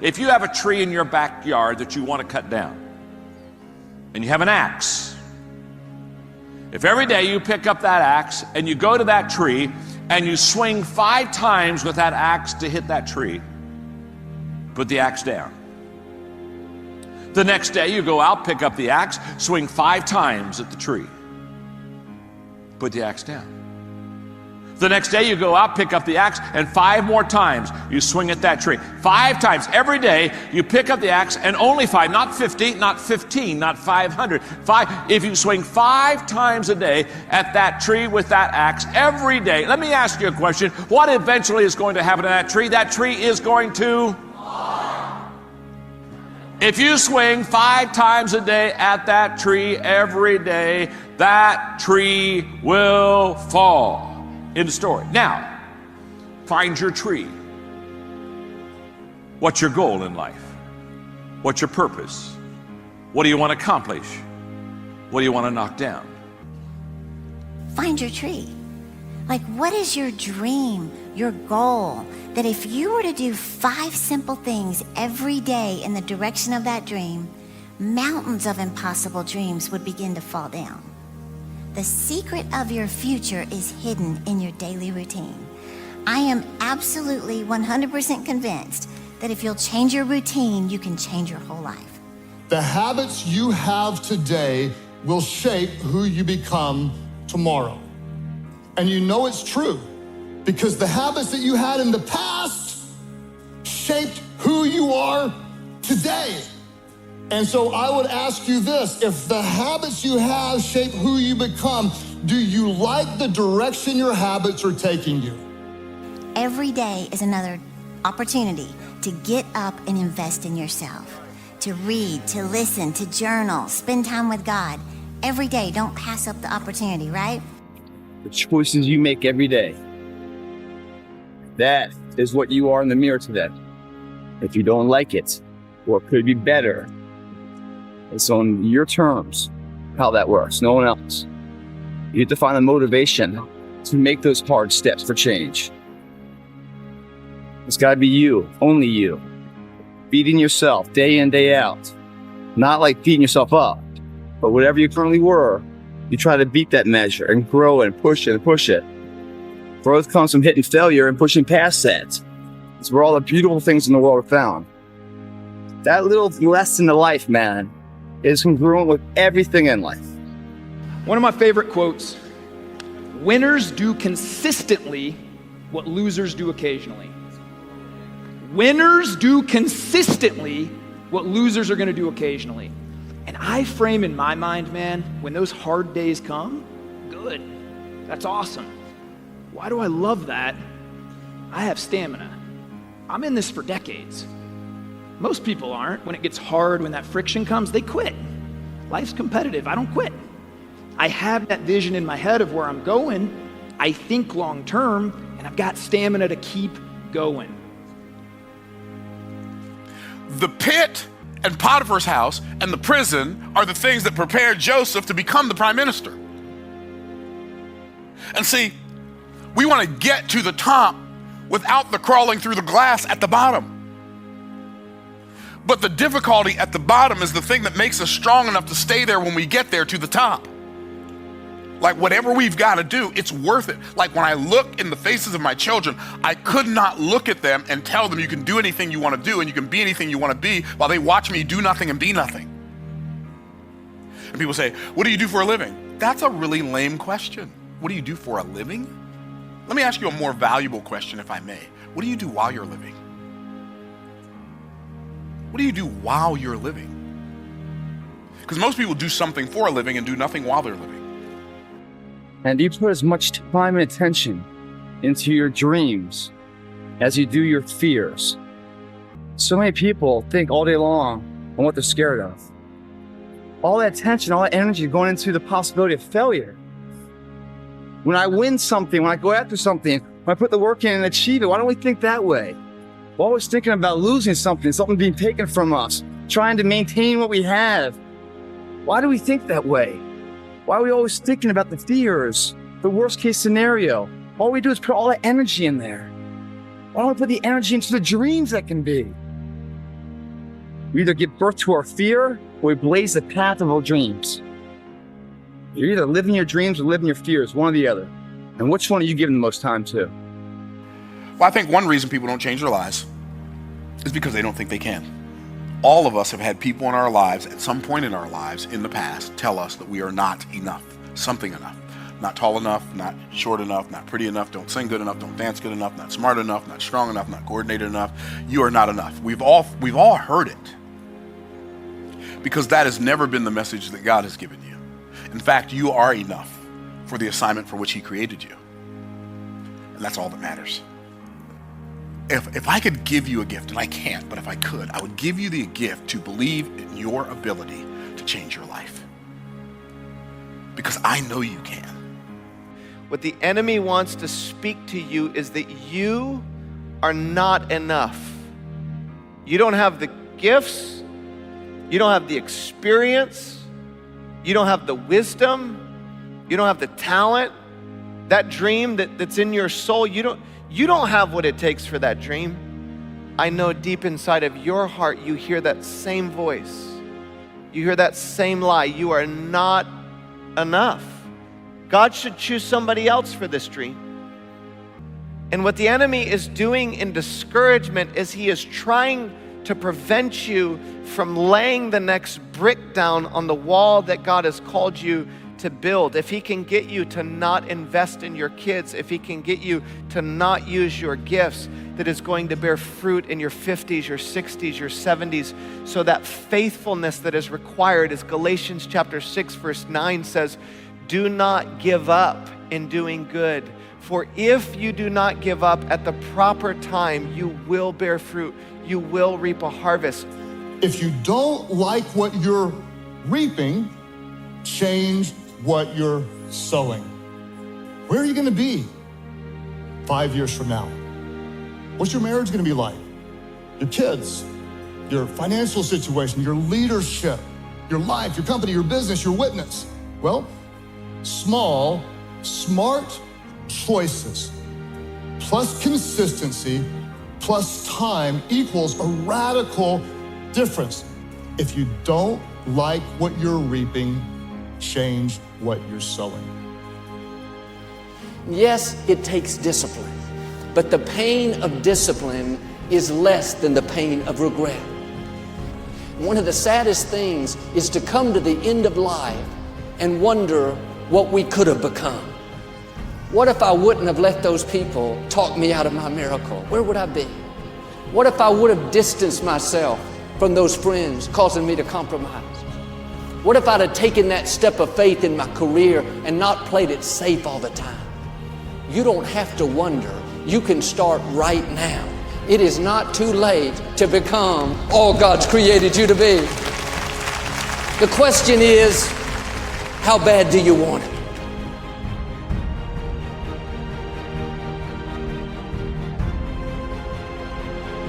If you have a tree in your backyard that you want to cut down, and you have an axe, if every day you pick up that axe and you go to that tree and you swing 5 times with that axe to hit that tree, put the axe down. The next day you go out, pick up the axe, swing 5 times at the tree, put the axe down. The next day you go out, pick up the axe, and 5 more times you swing at that tree. 5 times. Every day you pick up the axe, and only 5, not 50, not 15, not 500. 5. If you swing 5 times a day at that tree with that axe every day, let me ask you a question. What eventually is going to happen to that tree? That tree is going to... If you swing 5 times a day at that tree every day, that tree will fall. End of story. Now, find your tree. What's your goal in life? What's your purpose? What do you want to accomplish? What do you want to knock down? Find your tree. Like, what is your dream, your goal? That if you were to do 5 simple things every day in the direction of that dream, mountains of impossible dreams would begin to fall down. The secret of your future is hidden in your daily routine. I am absolutely 100% convinced that if you'll change your routine, you can change your whole life. The habits you have today will shape who you become tomorrow. And you know it's true because the habits that you had in the past shaped who you are today. And so I would ask you this, if the habits you have shape who you become, do you like the direction your habits are taking you? Every day is another opportunity to get up and invest in yourself, to read, to listen, to journal, spend time with God. Every day, don't pass up the opportunity, right? The choices you make every day, that is what you are in the mirror today. If you don't like it, or it could be better, it's on your terms how that works, no one else. You have to find the motivation to make those hard steps for change. It's gotta be you, only you. Beating yourself day in, day out. Not like beating yourself up, but whatever you currently were, you try to beat that measure and grow it and push it and push it. Growth comes from hitting failure and pushing past that. It's where all the beautiful things in the world are found. That little lesson in life, man, is congruent with everything in life. One of my favorite quotes, winners do consistently what losers do occasionally. Winners do consistently what losers are gonna do occasionally. And I frame in my mind, man, when those hard days come, good, that's awesome. Why do I love that? I have stamina. I'm in this for decades. Most people aren't. When it gets hard, when that friction comes, they quit. Life's competitive. I don't quit. I have that vision in my head of where I'm going. I think long term, and I've got stamina to keep going. The pit and Potiphar's house and the prison are the things that prepared Joseph to become the prime minister. And see, we want to get to the top without the crawling through the glass at the bottom. But the difficulty at the bottom is the thing that makes us strong enough to stay there when we get there to the top. Like whatever we've got to do, it's worth it. Like when I look in the faces of my children, I could not look at them and tell them you can do anything you want to do and you can be anything you want to be while they watch me do nothing and be nothing. And people say, what do you do for a living? That's a really lame question. What do you do for a living? Let me ask you a more valuable question, if I may. What do you do while you're living? What do you do while you're living? Because most people do something for a living and do nothing while they're living. And you put as much time and attention into your dreams as you do your fears. So many people think all day long on what they're scared of. All that attention, all that energy going into the possibility of failure. When I win something, when I go after something, when I put the work in and achieve it, why don't we think that way? We're always thinking about losing something, something being taken from us, trying to maintain what we have. Why do we think that way? Why are we always thinking about the fears, the worst case scenario? All we do is put all that energy in there. Why don't we put the energy into the dreams that can be? We either give birth to our fear or we blaze the path of our dreams. You're either living your dreams or living your fears, one or the other. And which one are you giving the most time to? Well, I think one reason people don't change their lives is because they don't think they can. All of us have had people in our lives at some point in our lives in the past tell us that we are not enough, something enough. Not tall enough, not short enough, not pretty enough, don't sing good enough, don't dance good enough, not smart enough, not strong enough, not coordinated enough. You are not enough. We've all heard it, because that has never been the message that God has given you. In fact, you are enough for the assignment for which He created you. And that's all that matters. If I could give you a gift, and I can't, but if I could, I would give you the gift to believe in your ability to change your life. Because I know you can. What the enemy wants to speak to you is that you are not enough. You don't have the gifts. You don't have the experience. You don't have the wisdom. You don't have the talent. That dream that's in your soul, you don't have what it takes for that dream. I know deep inside of your heart, you hear that same voice. You hear that same lie. You are not enough. God should choose somebody else for this dream. And what the enemy is doing in discouragement is he is trying to prevent you from laying the next brick down on the wall that God has called you to build. If he can get you to not invest in your kids, if he can get you to not use your gifts that is going to bear fruit in your 50s, your 60s, your 70s, so that faithfulness that is required, as Galatians chapter 6 verse 9 says, do not give up in doing good. For if you do not give up at the proper time, you will bear fruit. You will reap a harvest. If you don't like what you're reaping, change what you're sowing. Where are you going to be 5 years from now? What's your marriage going to be like? Your kids, your financial situation, your leadership, your life, your company, your business, your witness. Well, small, smart choices plus consistency plus time equals a radical difference. If you don't like what you're reaping, change what you're sowing. Yes, it takes discipline, but the pain of discipline is less than the pain of regret. One of the saddest things is to come to the end of life and wonder what we could have become. What if I wouldn't have let those people talk me out of my miracle? Where would I be? What if I would have distanced myself from those friends causing me to compromise? What if I'd have taken that step of faith in my career and not played it safe all the time? You don't have to wonder. You can start right now. It is not too late to become all God's created you to be. The question is, how bad do you want it?